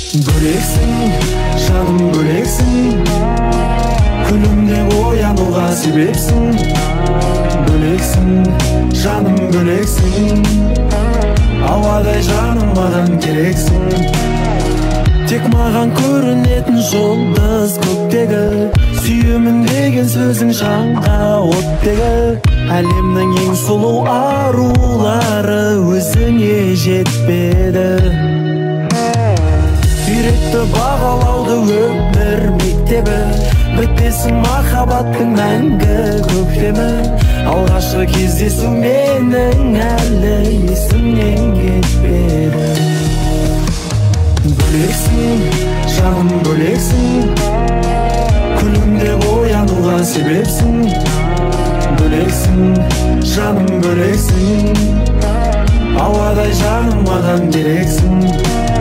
Böleksin, жаным böleksin. Күнүмде оянууга себепсиң. Бөлексиң, жаным бөлексиң. Ауадай жаным маған керексиң. Тек маған көрінетін жұлдыз көктегі, сүйемін деген сөзің жанға оттегі. Әлемнің ең сұлу арулары өзіңе жетпеді. Үйретті бағалауды өмір мектебі, бітпесін махаббаттың мәңгі көктемі. Алғашқы кездесу менің әлі есімнен кетпеді. Бөлексің, жаным бөлексің. Күнімде оянуға себепсің. Бөлексің, жаным бөлексің. Ауадай жаным маған керексің.